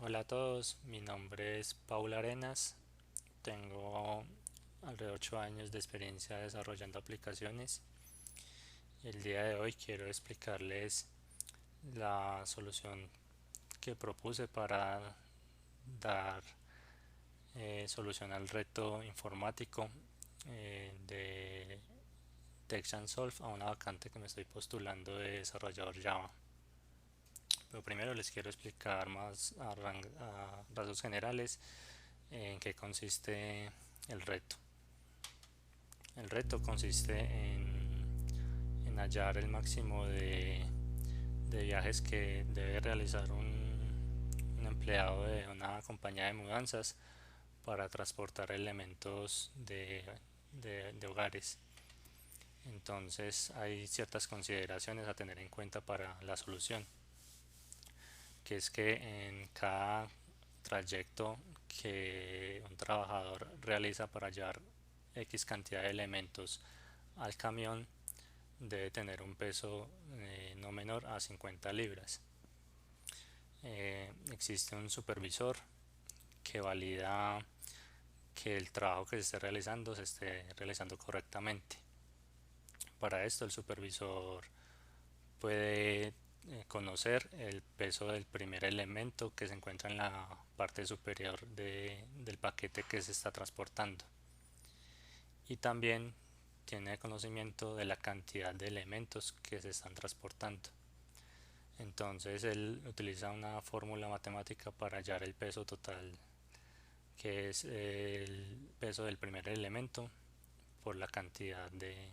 Hola a todos, mi nombre es Paula Arenas, tengo alrededor de 8 años de experiencia desarrollando aplicaciones y el día de hoy quiero explicarles la solución que propuse para dar solución al reto informático de Text and Solve a una vacante que me estoy postulando de desarrollador Java. Pero primero les quiero explicar más a rasgos generales en qué consiste el reto. El reto consiste en hallar el máximo de viajes que debe realizar un empleado de una compañía de mudanzas para transportar elementos de hogares. Entonces hay ciertas consideraciones a tener en cuenta para la solución, que es que en cada trayecto que un trabajador realiza para llevar X cantidad de elementos al camión debe tener un peso no menor a 50 libras. Existe un supervisor que valida que el trabajo que se esté realizando se esté realizando correctamente. Para esto el supervisor puede conocer el peso del primer elemento que se encuentra en la parte superior del paquete que se está transportando, y también tiene conocimiento de la cantidad de elementos que se están transportando. Entonces él utiliza una fórmula matemática para hallar el peso total, que es el peso del primer elemento por la cantidad de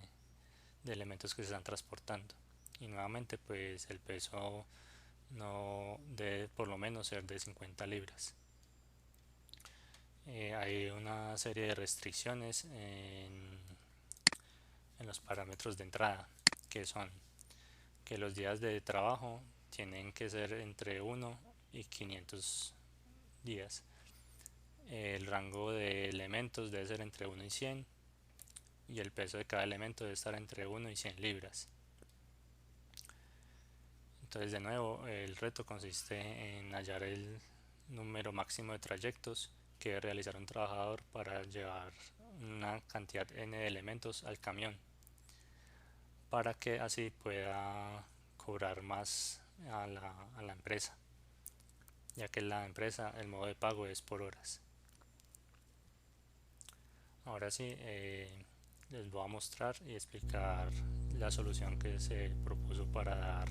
elementos que se están transportando. Y nuevamente pues el peso no debe por lo menos ser de 50 libras. Hay una serie de restricciones en los parámetros de entrada, que son que los días de trabajo tienen que ser entre 1 y 500 días. El rango de elementos debe ser entre 1 y 100 y el peso de cada elemento debe estar entre 1 y 100 libras. Entonces de nuevo el reto consiste en hallar el número máximo de trayectos que debe realizar un trabajador para llevar una cantidad n de elementos al camión, para que así pueda cobrar más a la empresa, ya que la empresa el modo de pago es por horas. Ahora sí, les voy a mostrar y explicar la solución que se propuso para dar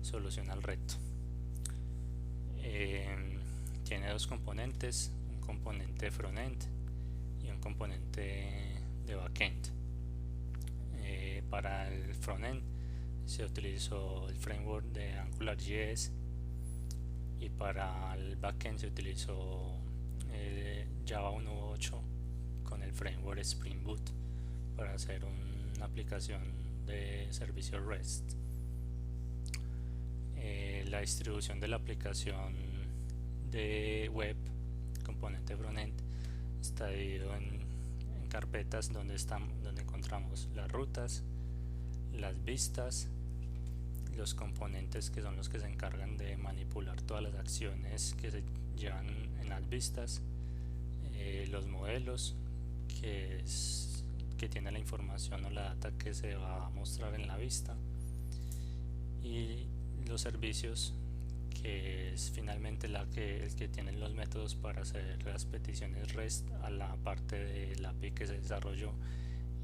solución al reto. Tiene dos componentes, un componente frontend y un componente de backend. Para el frontend se utilizó el framework de AngularJS y para el backend se utilizó Java 1.8 con el framework Spring Boot para hacer una aplicación de servicio REST. La distribución de la aplicación de web, componente frontend, está dividido en carpetas donde encontramos las rutas, las vistas, los componentes que son los que se encargan de manipular todas las acciones que se llevan en las vistas, los modelos que tiene la información o la data que se va a mostrar en la vista, y los servicios, que es finalmente el que tiene los métodos para hacer las peticiones REST a la parte del API que se desarrolló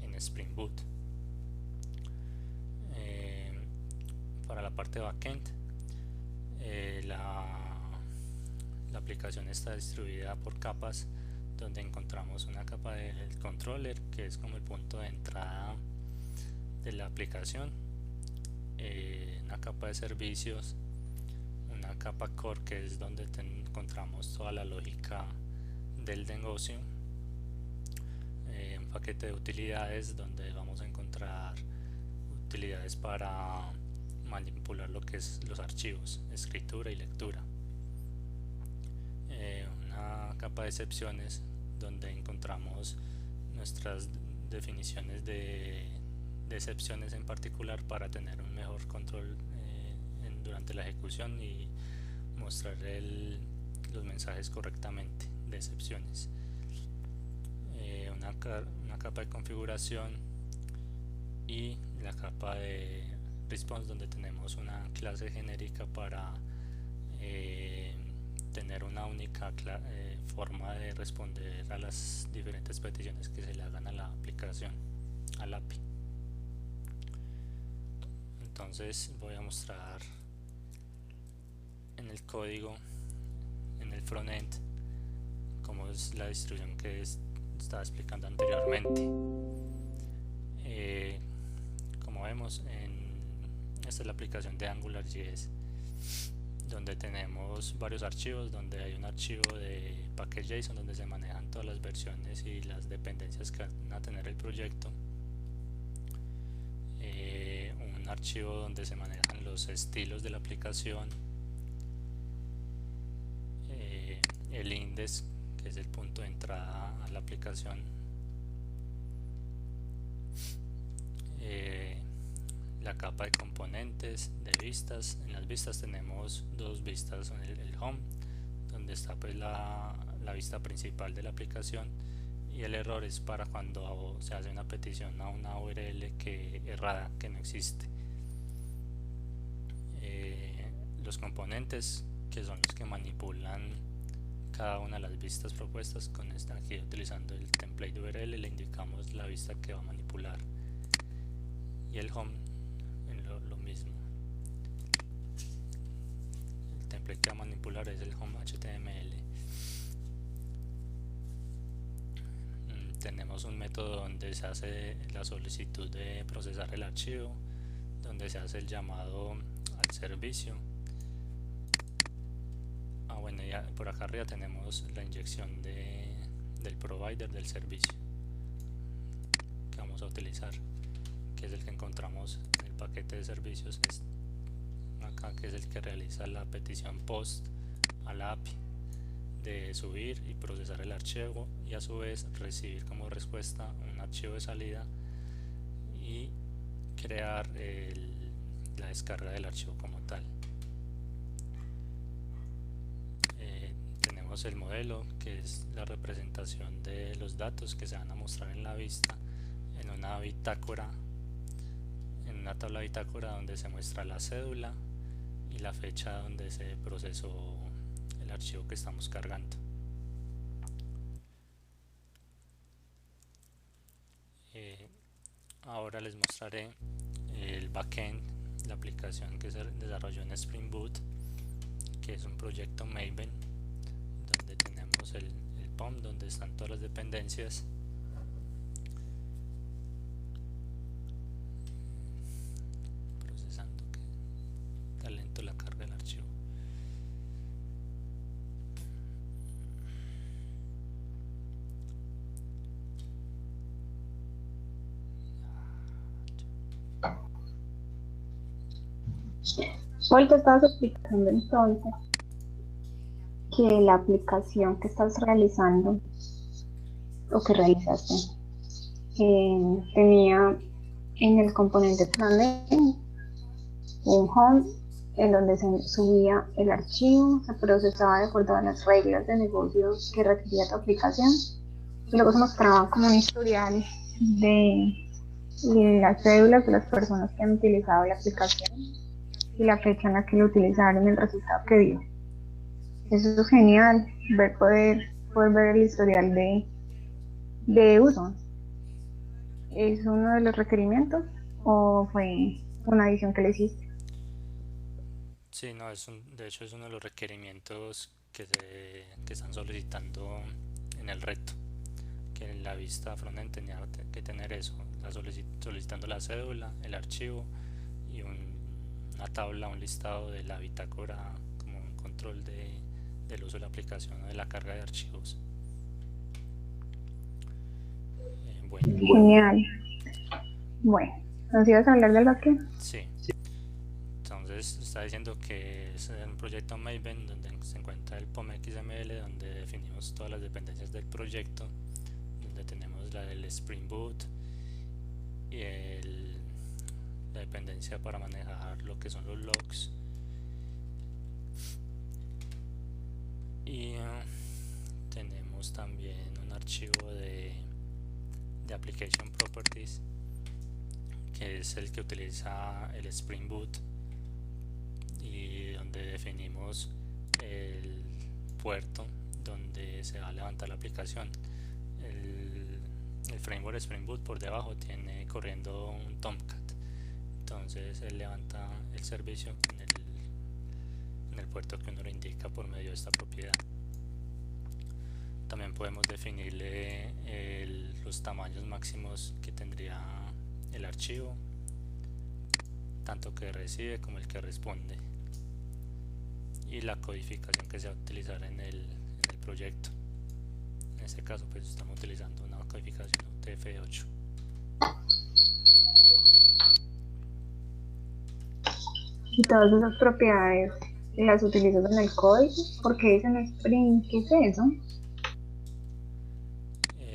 en Spring Boot. Para la parte backend, la aplicación está distribuida por capas, donde encontramos una capa del controller, que es como el punto de entrada de la aplicación, una capa de servicios, una capa core, que es donde encontramos toda la lógica del negocio, un paquete de utilidades donde vamos a encontrar utilidades para manipular lo que es los archivos, escritura y lectura, una capa de excepciones donde encontramos nuestras definiciones de excepciones en particular para tener un mejor control durante la ejecución y mostrar los mensajes correctamente de excepciones. Una capa de configuración y la capa de response, donde tenemos una clase genérica para tener una única forma de responder a las diferentes peticiones que se le hagan a la aplicación, al API. Entonces voy a mostrar en el código, en el frontend, cómo es la distribución que estaba explicando anteriormente. Como vemos, esta es la aplicación de AngularJS, donde tenemos varios archivos, donde hay un archivo de package.json donde se manejan todas las versiones y las dependencias que van a tener el proyecto, un archivo donde se manejan los estilos de la aplicación, el index, que es el punto de entrada a la aplicación, la capa de componentes, de vistas. En las vistas tenemos dos vistas, el home, donde está pues la vista principal de la aplicación, y el error es para cuando se hace una petición a una URL errada, que no existe. Los componentes, que son los que manipulan cada una de las vistas propuestas. Aquí utilizando el template URL le indicamos la vista que va a manipular, y el home lo mismo. El template que va a manipular es el home HTML. Tenemos un método donde se hace la solicitud de procesar el archivo, donde se hace el llamado al servicio. Bueno, ya por acá arriba tenemos la inyección del provider del servicio que vamos a utilizar, que es el que encontramos en el paquete de servicios, acá, que es el que realiza la petición post a la API de subir y procesar el archivo, y a su vez recibir como respuesta un archivo de salida y crear la descarga del archivo como tal. Tenemos el modelo, que es la representación de los datos que se van a mostrar en la vista en una bitácora, en una tabla bitácora donde se muestra la cédula y la fecha donde se procesó el archivo que estamos cargando. Ahora les mostraré el backend, la aplicación que se desarrolló en Spring Boot, que es un proyecto Maven, donde tenemos el POM, donde están todas las dependencias. Procesando, que está lento la carga del archivo. Paul, te estabas explicando entonces que la aplicación que estás realizando o que realizaste tenía en el componente frontend un home en donde se subía el archivo, se procesaba de acuerdo a las reglas de negocio que requería tu aplicación, y luego se mostraba como un historial de las cédulas de las personas que han utilizado la aplicación y la fecha en la que lo utilizaron y el resultado que dio. Eso es genial, poder ver el historial de uso. ¿Es uno de los requerimientos o fue una adición que le hiciste? Sí, no, de hecho es uno de los requerimientos que están solicitando en el reto, que en la vista frontend tenía que tener eso, solicitando la cédula, el archivo y una tabla, un listado de la bitácora, como un control del uso de la aplicación o de la carga de archivos. Bueno. Genial. Bueno, ¿nos ibas a hablar del backend? Sí. Entonces está diciendo que es un proyecto Maven donde se encuentra el POM XML, donde definimos todas las dependencias del proyecto, donde tenemos la del Spring Boot y la dependencia para manejar lo que son los logs, y tenemos también un archivo de Application Properties, que es el que utiliza el Spring Boot y donde definimos el puerto donde se va a levantar la aplicación. El framework Spring Boot por debajo tiene corriendo un Tomcat, entonces él levanta el servicio en el puerto que uno le indica por medio de esta propiedad. También podemos definirle los tamaños máximos que tendría el archivo, tanto que recibe como el que responde, y la codificación que se va a utilizar en el proyecto. En este caso pues estamos utilizando una codificación UTF-8. Y todas esas propiedades las utilizas en el código. ¿Por qué dicen Spring? ¿Qué es eso?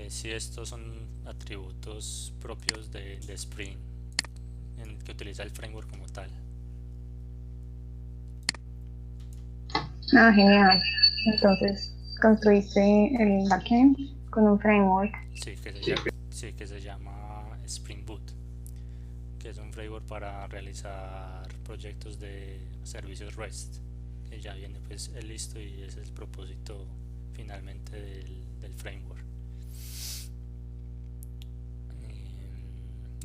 Si estos son atributos propios de Spring, en el que utiliza el framework como tal. Ah, genial. Entonces, construiste el backend con un framework. Sí, que se llama Spring Boot, que es un framework para realizar proyectos de servicios REST, que ya viene pues listo, y ese es el propósito finalmente del framework.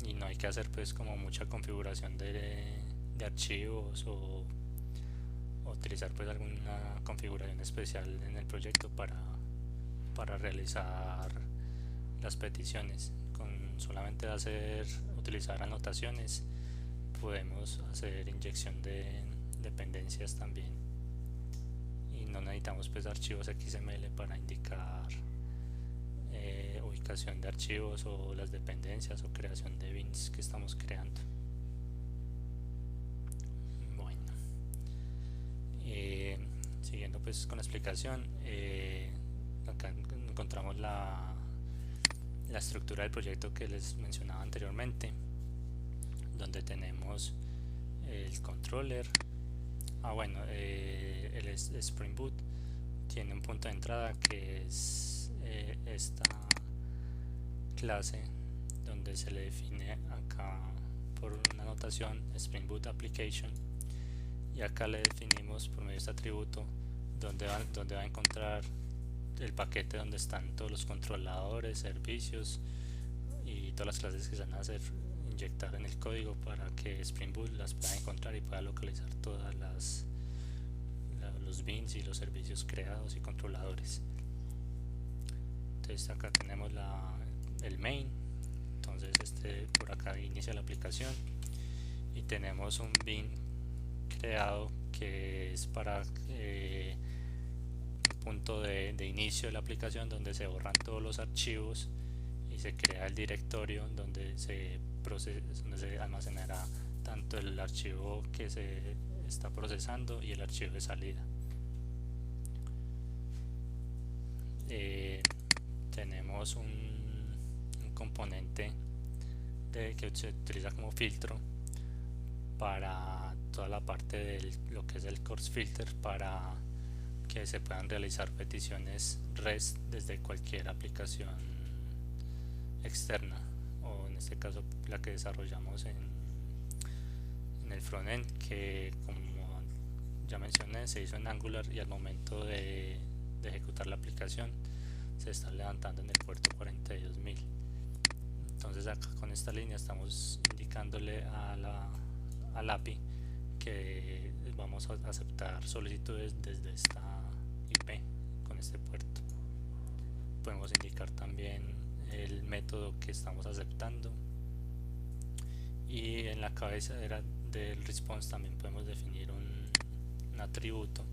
Y no hay que hacer pues como mucha configuración de archivos o utilizar pues alguna configuración especial en el proyecto para realizar las peticiones. Con solamente utilizar anotaciones podemos hacer inyección de dependencias también, y no necesitamos pues archivos XML para indicar ubicación de archivos o las dependencias o creación de bins que estamos creando. Bueno, siguiendo pues con la explicación, acá encontramos la estructura del proyecto que les mencionaba anteriormente, donde tenemos el controller. El Spring Boot tiene un punto de entrada que es esta clase, donde se le define acá por una notación Spring Boot Application, y acá le definimos por medio de este atributo donde va a encontrar el paquete donde están todos los controladores, servicios y todas las clases que se van a hacer inyectar en el código para que Spring Boot las pueda encontrar y pueda localizar todas los bins y los servicios creados y controladores. Entonces acá tenemos el main, entonces por acá inicia la aplicación, y tenemos un bin creado que es para un punto de inicio de la aplicación donde se borran todos los archivos y se crea el directorio donde se almacenará tanto el archivo que se está procesando y el archivo de salida. Tenemos un componente que se utiliza como filtro para toda la parte de lo que es el course filter, para que se puedan realizar peticiones REST desde cualquier aplicación externa, o en este caso la que desarrollamos en el frontend, que como ya mencioné se hizo en Angular, y al momento de ejecutar la aplicación se está levantando en el puerto 42000. Entonces acá con esta línea estamos indicándole al API que vamos a aceptar solicitudes desde esta IP con este puerto. Podemos indicar también el método que estamos aceptando, y en la cabecera del response también podemos definir un atributo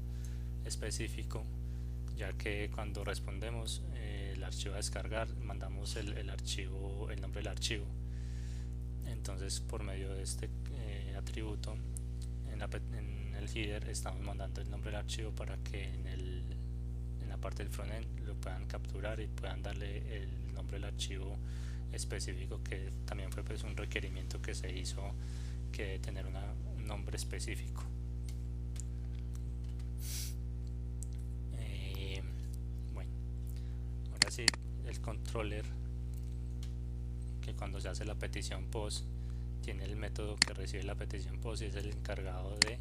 específico, ya que cuando respondemos el archivo a descargar mandamos el nombre del archivo. Entonces por medio de este atributo en el header estamos mandando el nombre del archivo para que en la parte del frontend lo puedan capturar y puedan darle el nombre del archivo específico, que también fue pues un requerimiento que se hizo, que debe tener un nombre específico. así, el controller, que cuando se hace la petición POST tiene el método que recibe la petición POST y es el encargado de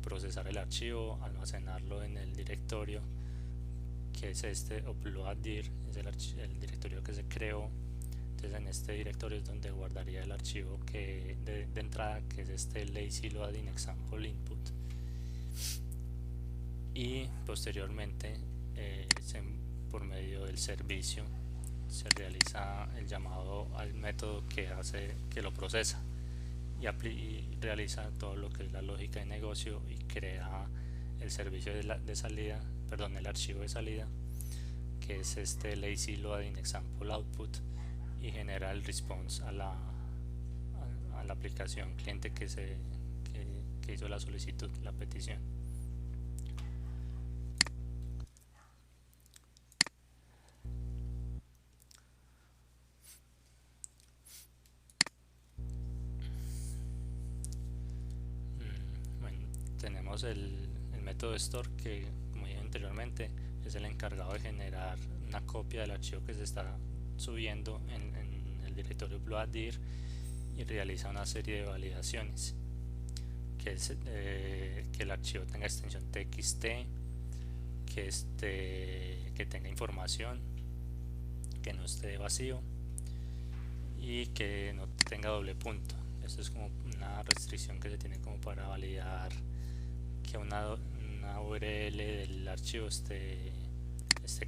procesar el archivo, almacenarlo en el directorio que es este upload.dir, es el directorio que se creó. Entonces en este directorio es donde guardaría el archivo que de entrada, que es este lazy loading example input, y posteriormente por medio del servicio se realiza el llamado al método que lo procesa y realiza todo lo que es la lógica de negocio y crea el servicio de salida, perdón, el archivo de salida, que es este lazy loading example output, y genera el response a la aplicación cliente que hizo la solicitud, la petición. Bueno, tenemos el método store, que como dije anteriormente es el encargado de generar una copia del archivo que se está subiendo en el directorio upload.dir y realiza una serie de validaciones, que es que el archivo tenga extensión txt, que tenga información, que no esté vacío y que no tenga doble punto. Esto es como una restricción que se tiene como para validar que una URL del archivo esté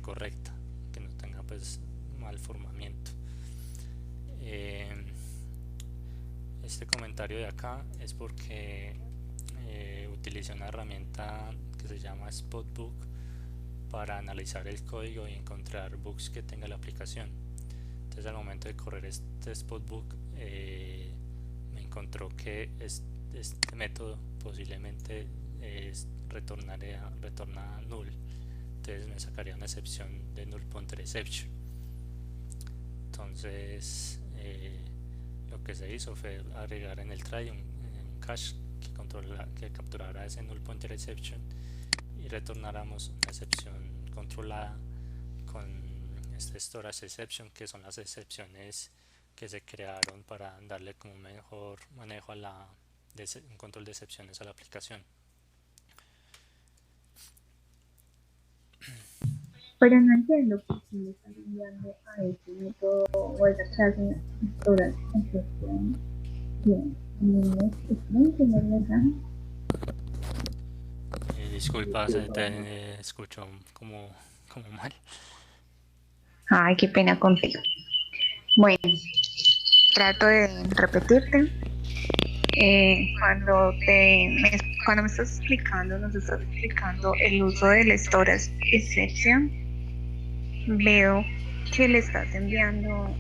correcta, que no tenga pues mal formamiento. Este comentario de acá es porque utilicé una herramienta que se llama Spotbook para analizar el código y encontrar bugs que tenga la aplicación. Entonces al momento de correr este Spotbook me encontró que este método posiblemente retorna null, entonces me sacaría una excepción de null pointer exception. Entonces lo que se hizo fue agregar en el try un cache que capturara ese null pointer exception y retornáramos una excepción controlada con este storage exception, que son las excepciones que se crearon para darle como un mejor manejo un control de excepciones a la aplicación. Pero no entiendo por qué le están enviando a ese método o a esa clase storage exception. Bien, Disculpa, te escucho como mal. Ay, qué pena contigo. Bueno, trato de repetirte. Cuando me estás explicando, nos estás explicando el uso del storage exception, veo que le estás enviando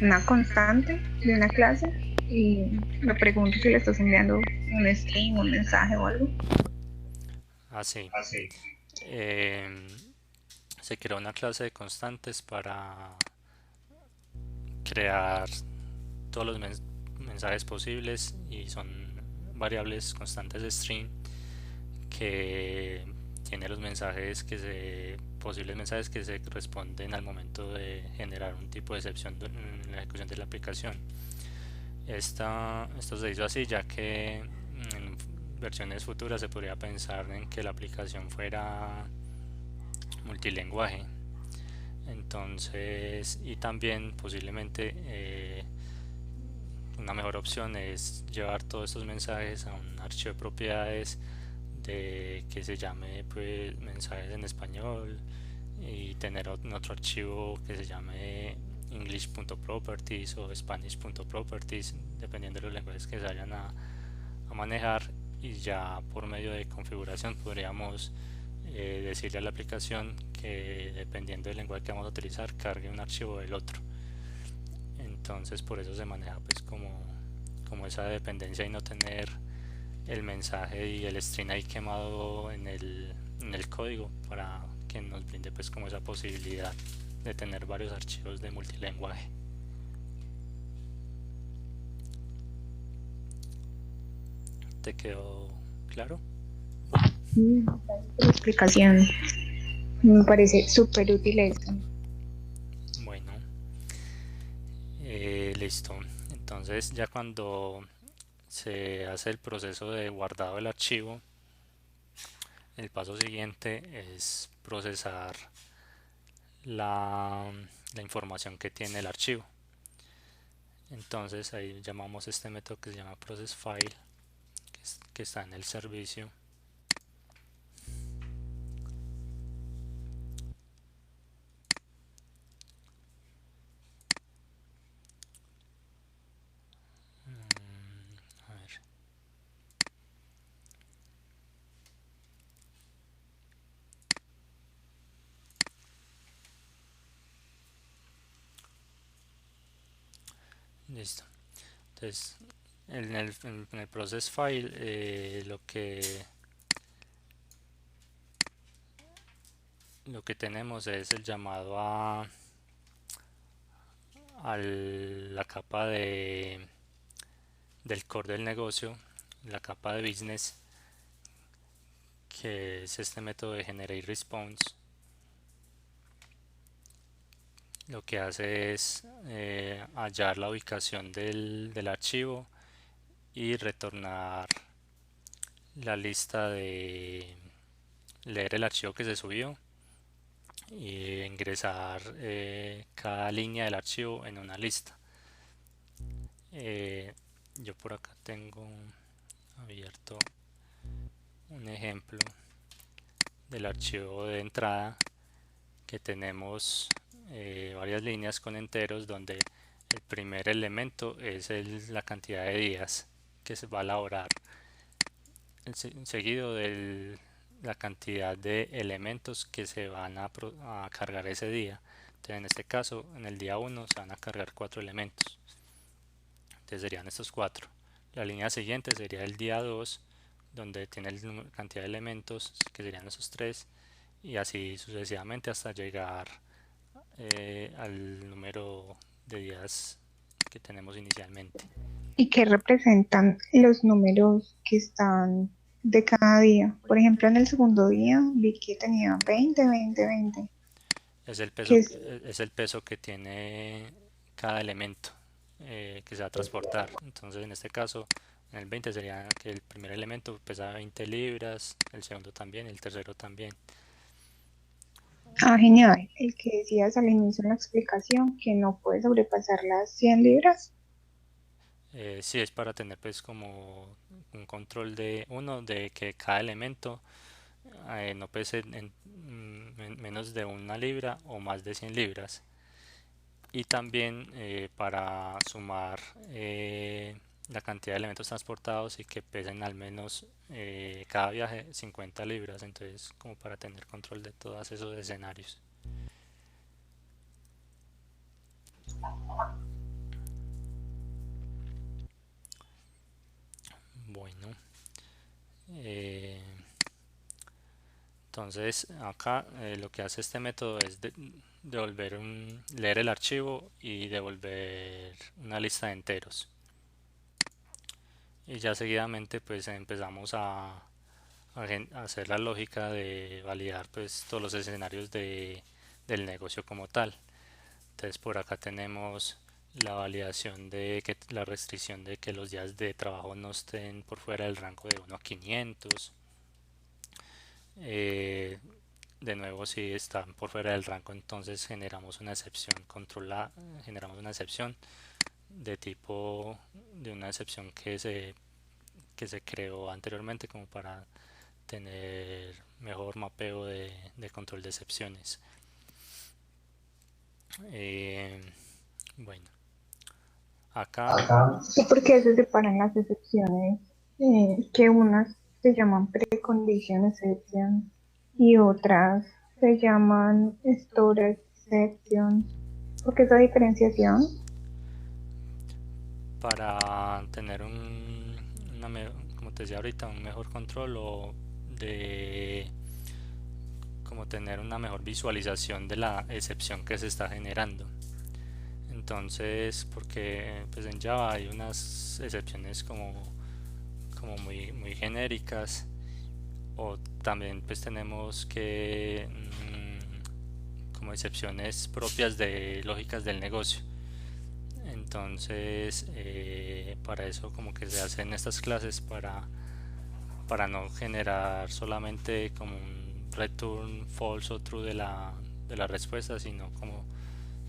una constante de una clase y me pregunto si le estás enviando un string, un mensaje o algo. Sí. Se creó una clase de constantes para crear todos los mensajes posibles, y son variables constantes de string que tiene los posibles mensajes que se responden al momento de generar un tipo de excepción en la ejecución de la aplicación. Esto se hizo así ya que en versiones futuras se podría pensar en que la aplicación fuera multilingüe. Entonces, y también posiblemente una mejor opción es llevar todos estos mensajes a un archivo de propiedades que se llame pues mensajes en español, y tener otro archivo que se llame english.properties o spanish.properties, dependiendo de los lenguajes que se vayan a manejar, y ya por medio de configuración podríamos decirle a la aplicación que dependiendo del lenguaje que vamos a utilizar cargue un archivo del otro. Entonces por eso se maneja pues como esa dependencia, y no tener el mensaje y el string ahí quemado en el código, para que nos brinde pues como esa posibilidad de tener varios archivos de multilenguaje. ¿Te quedó claro? Sí, gracias por la explicación. Me parece súper útil esto. Bueno, listo. Entonces ya cuando se hace el proceso de guardado del archivo, el paso siguiente es procesar la, la información que tiene el archivo. Entonces ahí llamamos este método que se llama processFile, que está en el servicio. A ver, listo. Entonces en el processFile lo que tenemos es el llamado a la capa del core del negocio, la capa de business, que es este método de generate response. Lo que hace es hallar la ubicación del archivo y retornar la lista de leer el archivo que se subió y ingresar cada línea del archivo en una lista. Yo por acá tengo abierto un ejemplo del archivo de entrada, que tenemos varias líneas con enteros, donde el primer elemento es la cantidad de días que se va a elaborar, seguido de la cantidad de elementos que se van a cargar ese día. Entonces, en este caso, en el día 1 se van a cargar 4 elementos. Entonces serían estos 4. La línea siguiente sería el día 2, donde tiene la cantidad de elementos, que serían esos 3, y así sucesivamente hasta llegar al número de días que tenemos inicialmente. ¿Y qué representan los números que están de cada día? Por ejemplo, en el segundo día vi que tenía 20, 20, 20. Es el Que peso, es, es el peso que tiene cada elemento que se va a transportar. Entonces, en este caso, en el 20 sería que el primer elemento pesa 20 libras, el segundo también, el tercero también. genial. El que decías al inicio en la explicación que no puede sobrepasar las 100 libras. Sí, es para tener pues como un control de que cada elemento no pese menos de 1 libra o más de 100 libras. Y también para sumar la cantidad de elementos transportados y que pesen al menos cada viaje 50 libras. Entonces, como para tener control de todos esos escenarios. Bueno, eh, entonces acá lo que hace este método es leer el archivo y devolver una lista de enteros. Y ya seguidamente pues empezamos a hacer la lógica de validar pues todos los escenarios del negocio como tal. Entonces por acá tenemos la validación de que la restricción de que los días de trabajo no estén por fuera del rango de 1 a 500. Eh, de nuevo, si están por fuera del rango, entonces generamos una excepción controlada, generamos una excepción de tipo de una excepción que se creó anteriormente como para tener mejor mapeo de control de excepciones. Eh, bueno, acá ¿Y por qué se separan las excepciones? Que unas se llaman precondition exceptions y otras se llaman storage exceptions. ¿Por qué esa diferenciación? para tener como te decía ahorita, un mejor control o de como tener una mejor visualización de la excepción que se está generando. Entonces, porque pues en Java hay unas excepciones como muy genéricas, o también pues tenemos que como excepciones propias de lógicas del negocio. Entonces, para eso como que se hacen estas clases para no generar solamente como un return false o true de la respuesta, sino como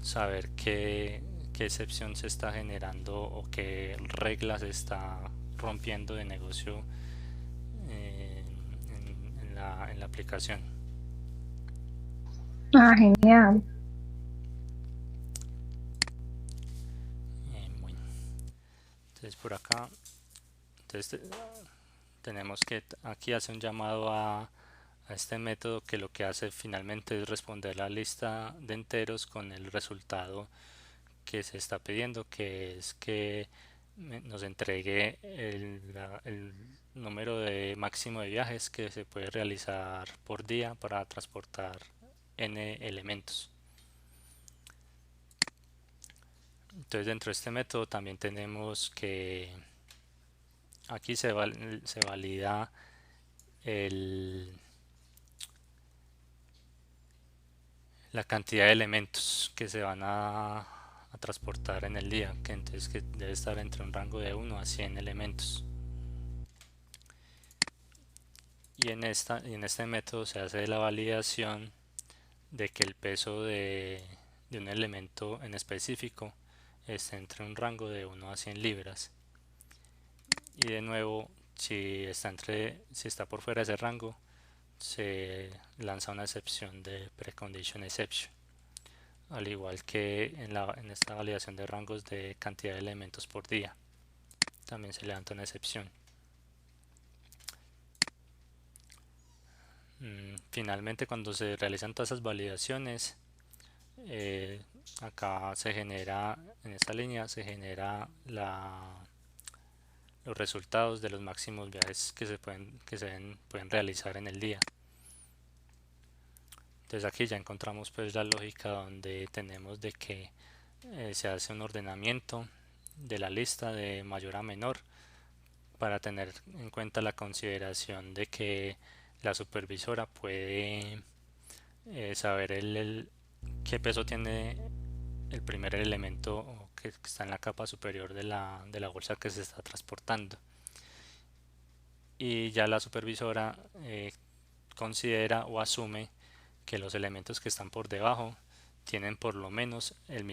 saber qué excepción se está generando o qué regla se está rompiendo de negocio en la aplicación. Ah, genial. Bueno, entonces por acá, entonces tenemos que aquí hace un llamado a este método que lo que hace finalmente es responder la lista de enteros con el resultado que se está pidiendo, que es que nos entregue el número de máximo de viajes que se puede realizar por día para transportar n elementos. Entonces dentro de este método también tenemos que aquí se valida el, la cantidad de elementos que se van a transportar en el día, que entonces que debe estar entre un rango de 1 a 100 elementos. Y en este método se hace la validación de que el peso de un elemento en específico esté entre un rango de 1 a 100 libras. Y de nuevo, si está por fuera de ese rango, se lanza una excepción de precondition exception, al igual que en esta validación de rangos de cantidad de elementos por día. También se levanta una excepción. Finalmente, cuando se realizan todas esas validaciones, eh, acá se genera, en esta línea se genera los resultados de los máximos viajes pueden realizar en el día. Entonces aquí ya encontramos pues la lógica donde tenemos de que se hace un ordenamiento de la lista de mayor a menor para tener en cuenta la consideración de que la supervisora puede saber qué peso tiene el primer elemento que está en la capa superior de la bolsa que se está transportando. Y ya la supervisora considera o asume que los elementos que están por debajo tienen por lo menos el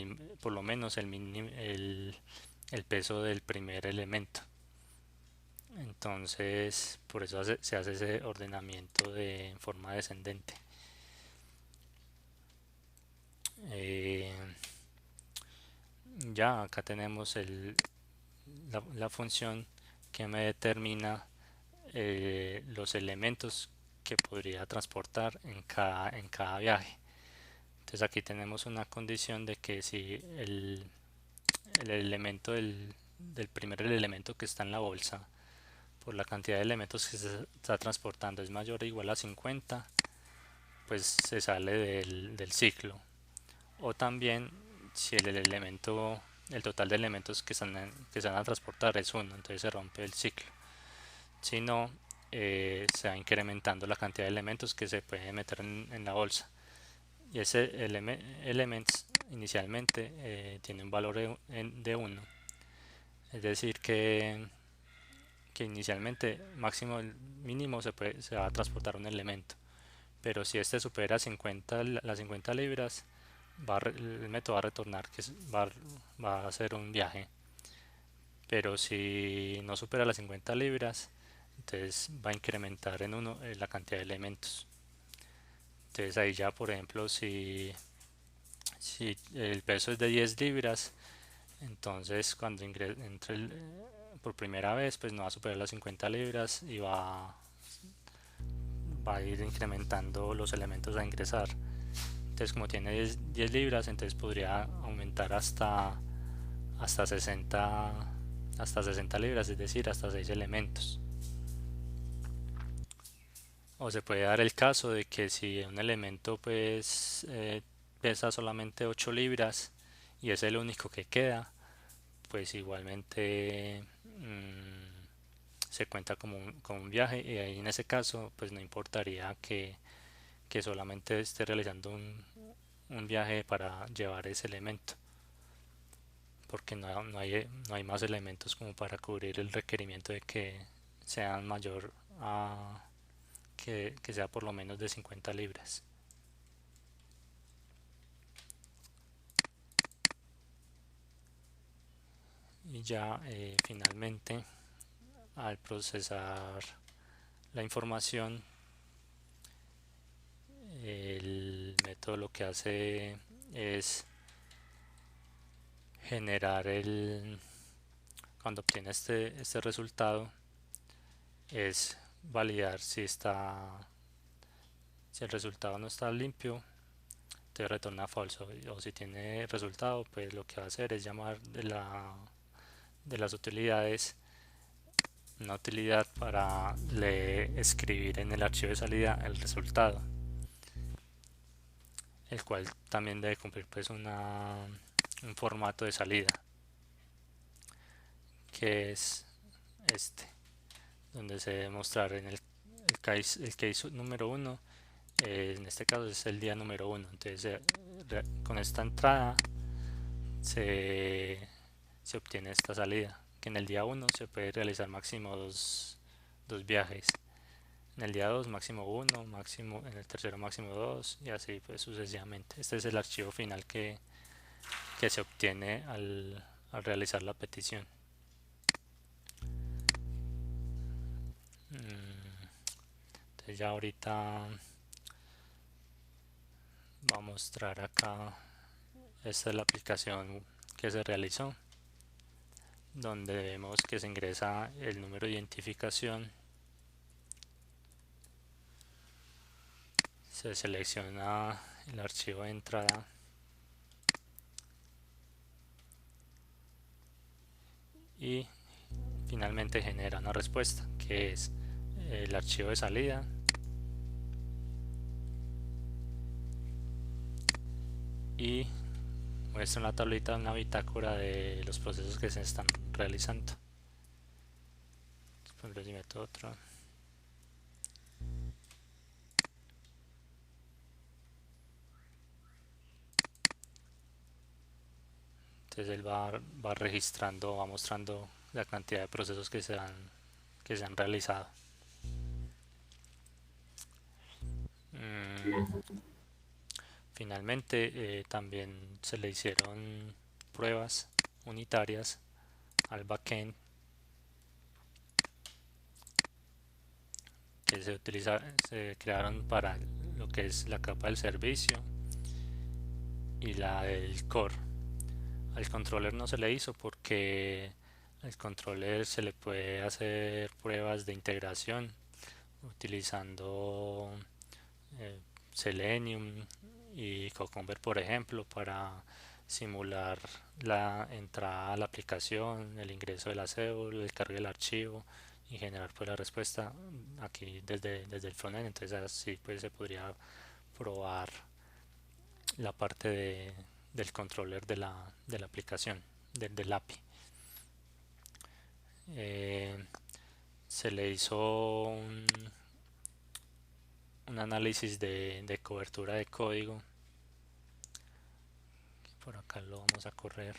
peso del primer elemento. Entonces, por eso se hace ese ordenamiento de forma descendente. Eh, ya acá tenemos la función que me determina los elementos que podría transportar en cada viaje. Entonces aquí tenemos una condición de que si el elemento del primer elemento que está en la bolsa por la cantidad de elementos que se está transportando es mayor o igual a 50, pues se sale del ciclo. O también si el total de elementos que se van a transportar es 1, entonces se rompe el ciclo. Si no, se va incrementando la cantidad de elementos que se puede meter en la bolsa. Y ese elements inicialmente tiene un valor de 1. Es decir, que inicialmente máximo mínimo se va a transportar un elemento. Pero si este supera 50, las 50 libras, el método va a retornar va a hacer un viaje. Pero si no supera las 50 libras, entonces va a incrementar en 1 la cantidad de elementos. Entonces ahí ya, por ejemplo, si el peso es de 10 libras, entonces cuando entre por primera vez, pues no va a superar las 50 libras y va a ir incrementando los elementos a ingresar. Entonces como tiene 10 libras, entonces podría aumentar hasta 60 hasta 60 libras, es decir, hasta 6 elementos. O se puede dar el caso de que si un elemento pues pesa solamente 8 libras y es el único que queda, pues igualmente se cuenta como un viaje, y ahí en ese caso pues no importaría que solamente esté realizando un viaje para llevar ese elemento, porque no hay más elementos como para cubrir el requerimiento de que sean mayor a que sea por lo menos de 50 libras. Y ya finalmente, al procesar la información, el método lo que hace es generar cuando obtiene este resultado, es validar si el resultado no está limpio, te retorna falso, o si tiene resultado, pues lo que va a hacer es llamar de las utilidades una utilidad para escribir en el archivo de salida el resultado, el cual también debe cumplir pues un formato de salida, que es este, donde se debe mostrar en el case número 1, en este caso es el día número 1. Entonces con esta entrada se obtiene esta salida, que en el día 1 se puede realizar máximo dos viajes, en el día 2 máximo 1, máximo, en el tercero máximo 2 y así pues sucesivamente. Este es el archivo final que se obtiene al realizar la petición. Entonces ya ahorita va a mostrar acá, esta es la aplicación que se realizó, donde vemos que se ingresa el número de identificación, se selecciona el archivo de entrada y finalmente genera una respuesta, que es el archivo de salida y muestra una tablita, una bitácora de los procesos que se están realizando. Después le meto otro. Entonces él va registrando, va mostrando la cantidad de procesos que se han realizado. Finalmente también se le hicieron pruebas unitarias al backend que se crearon para lo que es la capa del servicio y la del core. Al controller no se le hizo porque al controller se le puede hacer pruebas de integración utilizando Selenium y Cucumber, por ejemplo, para simular la entrada a la aplicación, el ingreso de la cédula, el cargue del archivo y generar pues la respuesta aquí desde el frontend. Entonces así pues se podría probar la parte del controller de la aplicación, del API. Se le hizo un análisis de cobertura de código. Por acá lo vamos a correr.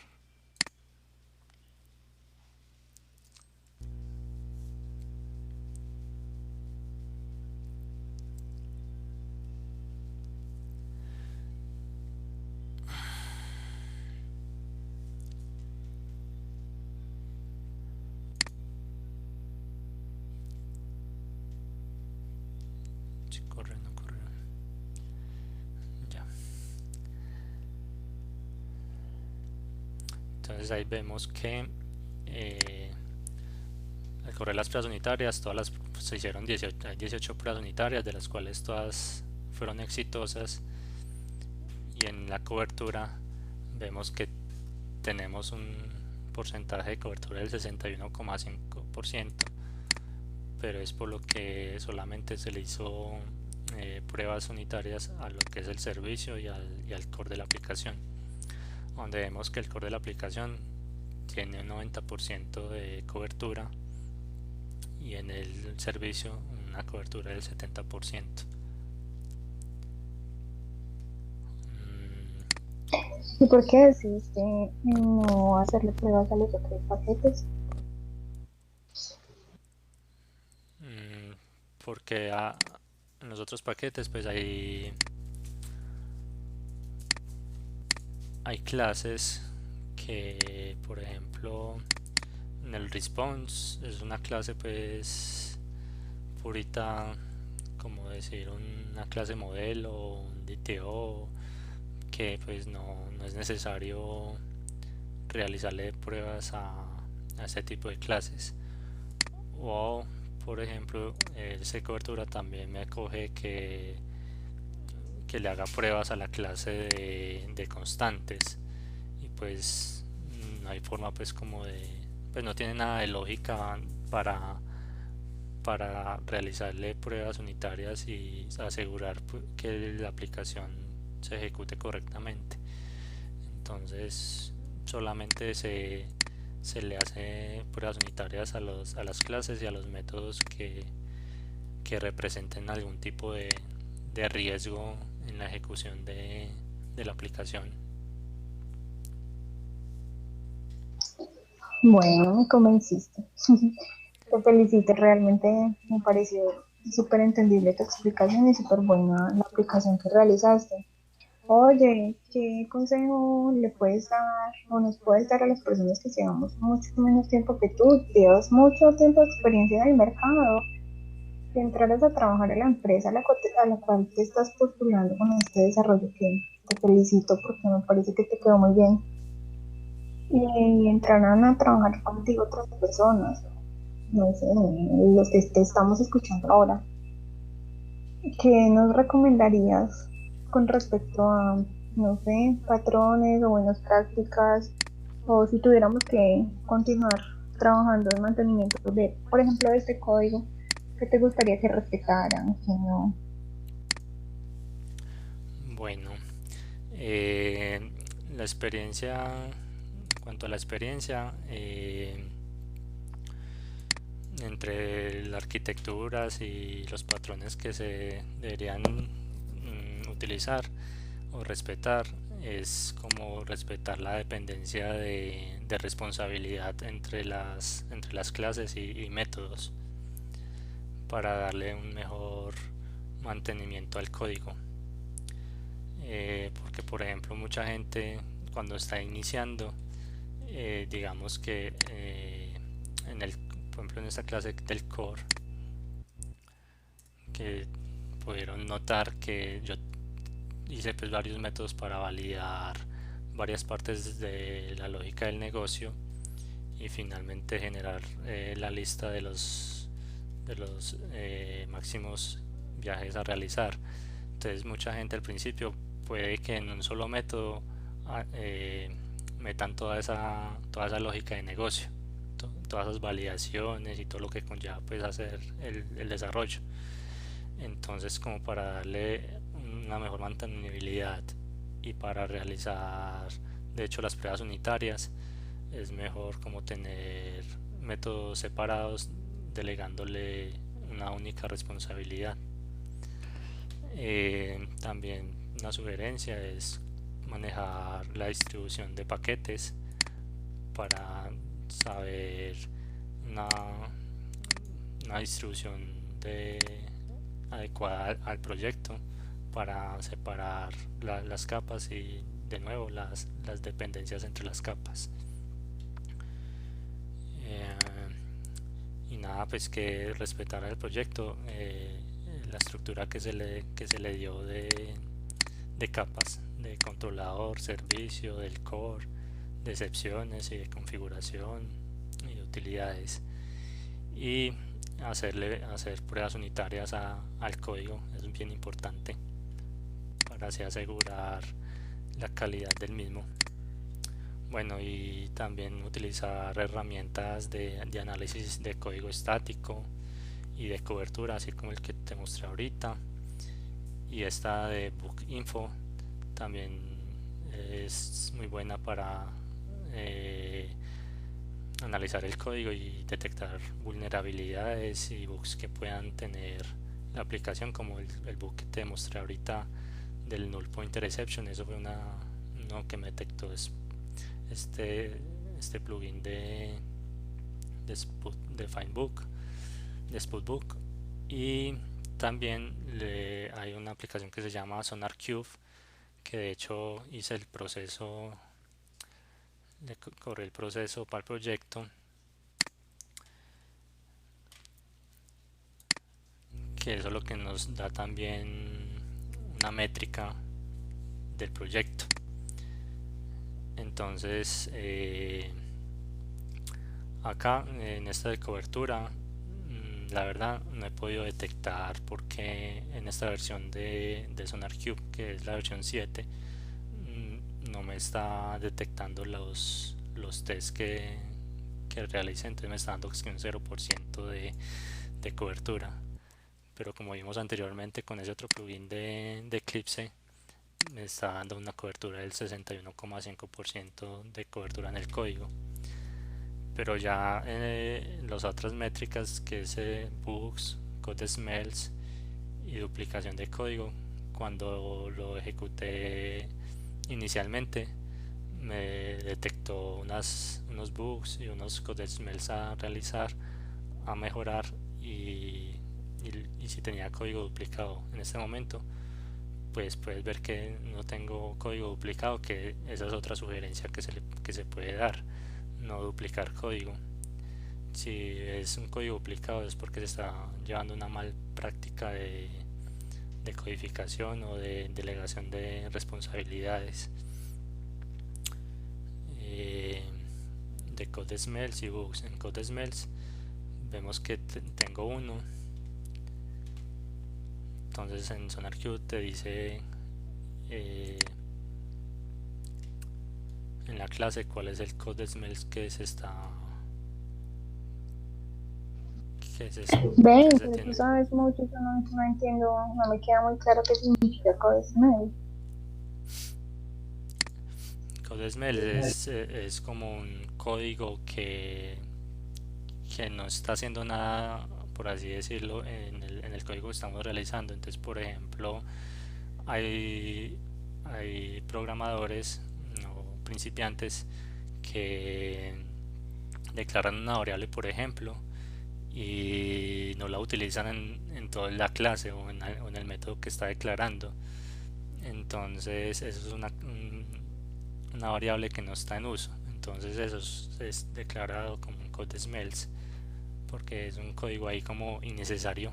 Si corre, no corre. Ya. Entonces ahí vemos que al correr las pruebas unitarias, se hicieron 18 pruebas unitarias, de las cuales todas fueron exitosas, y en la cobertura vemos que tenemos un porcentaje de cobertura del 61,5%, pero es por lo que solamente se le hizo pruebas unitarias a lo que es el servicio y al core de la aplicación, donde vemos que el core de la aplicación tiene un 90% de cobertura y en el servicio una cobertura del 70%. ¿Y por qué decidiste no hacerle pruebas a los otros paquetes? Mm, porque en los otros paquetes pues hay clases que, por ejemplo, en el response es una clase pues purita, como decir, una clase modelo, un DTO, que pues no es necesario realizarle pruebas a este tipo de clases. O, por ejemplo, el C cobertura también me acoge que le haga pruebas a la clase de constantes, y pues no hay forma pues como pues no tiene nada de lógica para realizarle pruebas unitarias y asegurar que la aplicación se ejecute correctamente. Entonces solamente se le hace pruebas unitarias a las clases y a los métodos que representen algún tipo de riesgo en la ejecución de la aplicación. Bueno, me convenciste. Te felicito, realmente me pareció súper entendible tu explicación y súper buena la aplicación que realizaste. Oye, ¿qué consejo le puedes dar o nos puedes dar a las personas que llevamos mucho menos tiempo que tú? Llevas mucho tiempo de experiencia en el mercado. Si entraras a trabajar en la empresa a la cual te estás postulando con este desarrollo que te felicito porque me parece que te quedó muy bien. Y entrarán a trabajar contigo otras personas, no sé, los que te estamos escuchando ahora. ¿Qué nos recomendarías con respecto a, no sé, patrones o buenas prácticas? O si tuviéramos que continuar trabajando en mantenimiento de, por ejemplo, de este código, ¿qué te gustaría que respetaran, que no? Bueno, la experiencia, en cuanto a la experiencia, entre las arquitecturas y los patrones que se deberían utilizar o respetar, es como respetar la dependencia de responsabilidad entre las clases y métodos para darle un mejor mantenimiento al código. Porque por ejemplo mucha gente cuando está iniciando, digamos que por ejemplo en esta clase del core, que pudieron notar que yo hice pues varios métodos para validar varias partes de la lógica del negocio y finalmente generar la lista de los máximos viajes a realizar. Entonces mucha gente al principio puede que en un solo método metan toda esa lógica de negocio, todas esas validaciones y todo lo que conlleva pues hacer el desarrollo. Entonces como para darle una mejor mantenibilidad y para realizar de hecho las pruebas unitarias, es mejor como tener métodos separados delegándole una única responsabilidad. También una sugerencia es manejar la distribución de paquetes para saber una, una distribución adecuada al proyecto para separar las capas y de nuevo las dependencias entre las capas. Y nada, pues que respetar el proyecto, la estructura que se le dio de capas, de controlador, servicio, del core, de excepciones y de configuración y de utilidades. Y hacer pruebas unitarias al código es bien importante para así asegurar la calidad del mismo. Bueno, y también utilizar herramientas de análisis de código estático y de cobertura, así como el que te mostré ahorita. Y esta de Book Info también es muy buena para eh, analizar el código y detectar vulnerabilidades y bugs que puedan tener la aplicación, como el bug que te mostré ahorita del null pointer exception. Eso fue uno que me detectó es este, este plugin de Finebook, de Spotbook. Y también hay una aplicación que se llama SonarQube, que de hecho hice el proceso, le corrí el proceso para el proyecto, que eso es lo que nos da también una métrica del proyecto. Entonces, acá en esta de cobertura, la verdad no he podido detectar por qué en esta versión de SonarQube, que es la versión 7, no me está detectando los tests que realicé. Entonces me está dando un 0% de cobertura. Pero como vimos anteriormente con ese otro plugin de Eclipse, me está dando una cobertura del 61,5% de cobertura en el código. Pero ya las otras métricas, que es bugs, code smells y duplicación de código, cuando lo ejecuté inicialmente me detectó unos bugs y unos code smells a realizar, a mejorar, y si tenía código duplicado en este momento, pues puedes ver que no tengo código duplicado, que esa es otra sugerencia que se puede dar: no duplicar código. Si es un código duplicado es porque se está llevando una mal práctica de codificación o de delegación de responsabilidades. Eh, de code smells y bugs. En code smells vemos que tengo uno. Entonces en SonarQube te dice en la clase cuál es el code smells que Ven, se pero tú tiene. sabes mucho, yo no entiendo, no me queda muy claro qué significa codesmel. Code smells es como un código que no está haciendo nada, por así decirlo, en el código que estamos realizando. Entonces, por ejemplo, hay, hay programadores o principiantes que declaran una variable, por ejemplo, y no la utilizan en toda la clase o en el método que está declarando. Entonces, eso es una variable que no está en uso. Entonces, eso es declarado como un code smells, porque es un código ahí como innecesario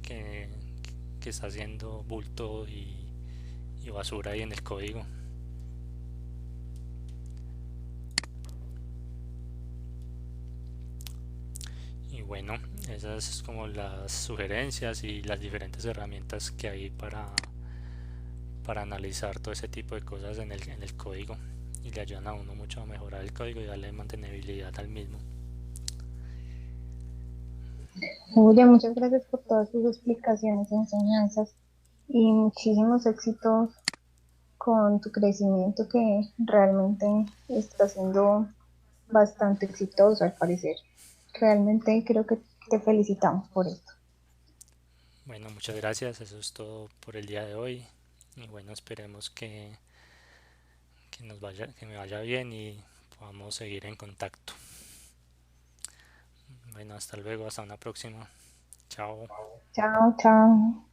que, que está haciendo bulto y basura ahí en el código. Y bueno, esas son como las sugerencias y las diferentes herramientas que hay para analizar todo ese tipo de cosas en el código, y le ayudan a uno mucho a mejorar el código y darle mantenibilidad al mismo. Julia, muchas gracias por todas tus explicaciones y enseñanzas y muchísimos éxitos con tu crecimiento que realmente está siendo bastante exitoso al parecer. Realmente creo que te felicitamos por esto. Bueno, muchas gracias, eso es todo por el día de hoy. Y bueno, esperemos que me vaya bien y podamos seguir en contacto. Bueno, hasta luego, hasta una próxima. Chao. Chao, chao.